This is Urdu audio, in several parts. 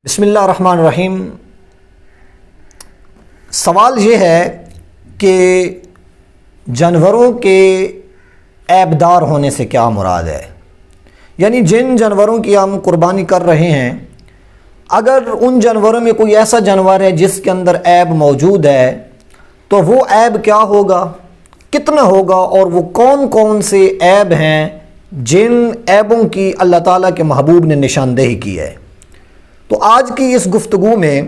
بسم اللہ الرحمن الرحیم۔ سوال یہ ہے کہ جانوروں کے عیبدار ہونے سے کیا مراد ہے، یعنی جن جانوروں کی ہم قربانی کر رہے ہیں، اگر ان جانوروں میں کوئی ایسا جانور ہے جس کے اندر عیب موجود ہے تو وہ عیب کیا ہوگا، کتنا ہوگا، اور وہ کون کون سے عیب ہیں جن عیبوں کی اللہ تعالیٰ کے محبوب نے نشاندہی کی ہے۔ تو آج کی اس گفتگو میں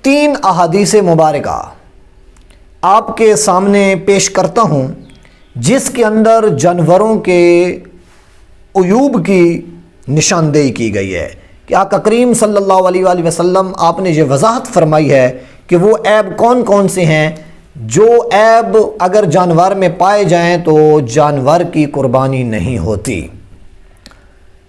3 احادیث مبارکہ آپ کے سامنے پیش کرتا ہوں جس کے اندر جانوروں کے عیوب کی نشاندہی کی گئی ہے کہ آقا کریم صلی اللہ علیہ وآلہ وسلم آپ نے یہ وضاحت فرمائی ہے کہ وہ عیب کون کون سے ہیں جو عیب اگر جانور میں پائے جائیں تو جانور کی قربانی نہیں ہوتی۔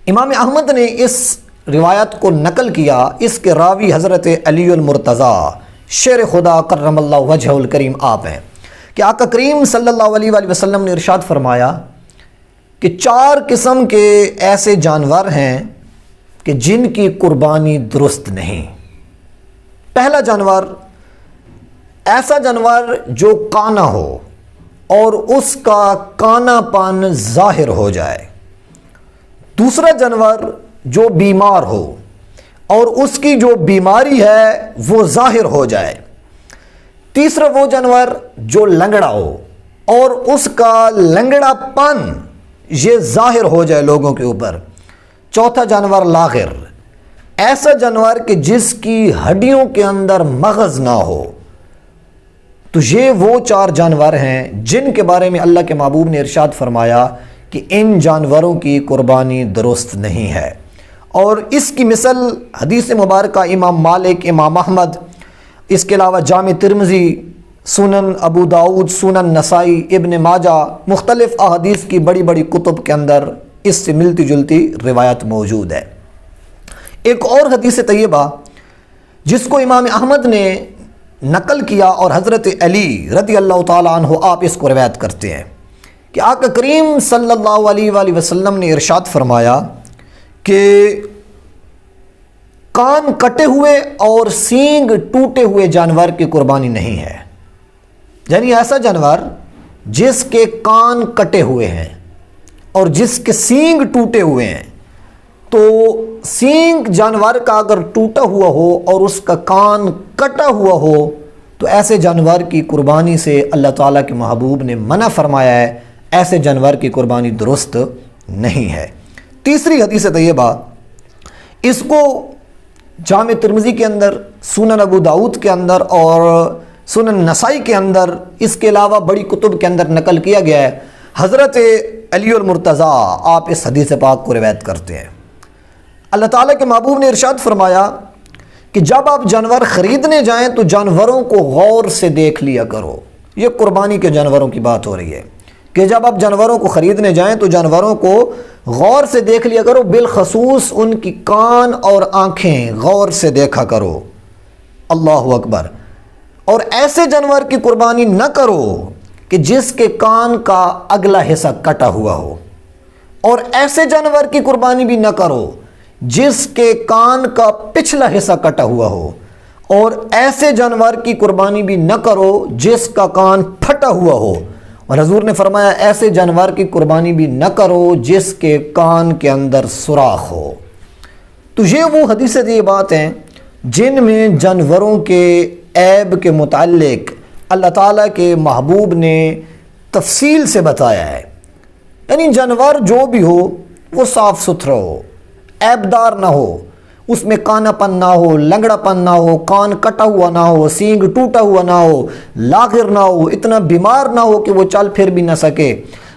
امام احمد نے اس روایت کو نقل کیا، اس کے راوی حضرت علی المرتضیٰ شیر خدا کرم اللہ وجہہ الکریم آپ ہیں کہ آقا کریم صلی اللہ علیہ وآلہ وسلم نے ارشاد فرمایا کہ 4 قسم کے ایسے جانور ہیں کہ جن کی قربانی درست نہیں۔ پہلا جانور ایسا جانور جو کانا ہو اور اس کا کانا پن ظاہر ہو جائے۔ دوسرا جانور جو بیمار ہو اور اس کی جو بیماری ہے وہ ظاہر ہو جائے۔ تیسرا وہ جانور جو لنگڑا ہو اور اس کا لنگڑا پن یہ ظاہر ہو جائے لوگوں کے اوپر۔ چوتھا جانور لاغر، ایسا جانور کہ جس کی ہڈیوں کے اندر مغز نہ ہو۔ تو یہ وہ 4 جانور ہیں جن کے بارے میں اللہ کے محبوب نے ارشاد فرمایا کہ ان جانوروں کی قربانی درست نہیں ہے۔ اور اس کی مثل حدیث مبارکہ امام مالک، امام احمد، اس کے علاوہ جامع ترمذی، سنن ابو داؤد، سنن نسائی، ابن ماجہ، مختلف احادیث کی بڑی بڑی کتب کے اندر اس سے ملتی جلتی روایت موجود ہے۔ ایک اور حدیث طیبہ جس کو امام احمد نے نقل کیا اور حضرت علی رضی اللہ تعالیٰ عنہ آپ اس کو روایت کرتے ہیں کہ آقا کریم صلی اللہ علیہ وآلہ وسلم نے ارشاد فرمایا کہ کان کٹے ہوئے اور سینگ ٹوٹے ہوئے جانور کی قربانی نہیں ہے، یعنی ایسا جانور جس کے کان کٹے ہوئے ہیں اور جس کے سینگ ٹوٹے ہوئے ہیں، تو سینگ جانور کا اگر ٹوٹا ہوا ہو اور اس کا کان کٹا ہوا ہو تو ایسے جانور کی قربانی سے اللہ تعالیٰ کے محبوب نے منع فرمایا ہے، ایسے جانور کی قربانی درست نہیں ہے۔ تیسری حدیث طیبہ اس کو جامع ترمذی کے اندر، سنن ابو داؤد کے اندر اور سنن نسائی کے اندر، اس کے علاوہ بڑی کتب کے اندر نقل کیا گیا ہے۔ حضرت علی المرتضیٰ آپ اس حدیث پاک کو روایت کرتے ہیں۔ اللہ تعالیٰ کے محبوب نے ارشاد فرمایا کہ جب آپ جانور خریدنے جائیں تو جانوروں کو غور سے دیکھ لیا کرو۔ یہ قربانی کے جانوروں کی بات ہو رہی ہے کہ جب آپ جانوروں کو خریدنے جائیں تو جانوروں کو غور سے دیکھ لیا کرو، بالخصوص ان کی کان اور آنکھیں غور سے دیکھا کرو۔ اللہ اکبر۔ اور ایسے جانور کی قربانی نہ کرو کہ جس کے کان کا اگلا حصہ کٹا ہوا ہو، اور ایسے جانور کی قربانی بھی نہ کرو جس کے کان کا پچھلا حصہ کٹا ہوا ہو، اور ایسے جانور کی قربانی بھی نہ کرو جس کا کان پھٹا ہوا ہو، اور حضور نے فرمایا ایسے جانور کی قربانی بھی نہ کرو جس کے کان کے اندر سوراخ ہو۔ تو یہ وہ حدیثیں یہ بات ہیں جن میں جانوروں کے عیب کے متعلق اللہ تعالیٰ کے محبوب نے تفصیل سے بتایا ہے، یعنی جانور جو بھی ہو وہ صاف ستھرا ہو، عیبدار نہ ہو، اس میں کانا پن نہ ہو، لنگڑا پن نہ ہو، کان کٹا ہوا نہ ہو، سینگ ٹوٹا ہوا نہ ہو، لاغر نہ ہو، اتنا بیمار نہ ہو کہ وہ چل پھر بھی نہ سکے،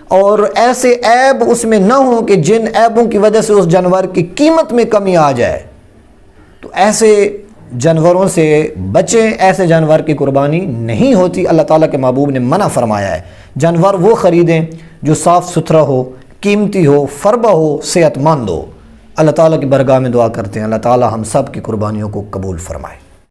اور ایسے عیب اس میں نہ ہوں کہ جن عیبوں کی وجہ سے اس جانور کی قیمت میں کمی آ جائے۔ تو ایسے جانوروں سے بچیں، ایسے جانور کی قربانی نہیں ہوتی، اللہ تعالیٰ کے محبوب نے منع فرمایا ہے۔ جانور وہ خریدیں جو صاف ستھرا ہو، قیمتی ہو، فربہ ہو، صحت مند ہو۔ اللہ تعالیٰ کی بارگاہ میں دعا کرتے ہیں اللہ تعالیٰ ہم سب کی قربانیوں کو قبول فرمائے۔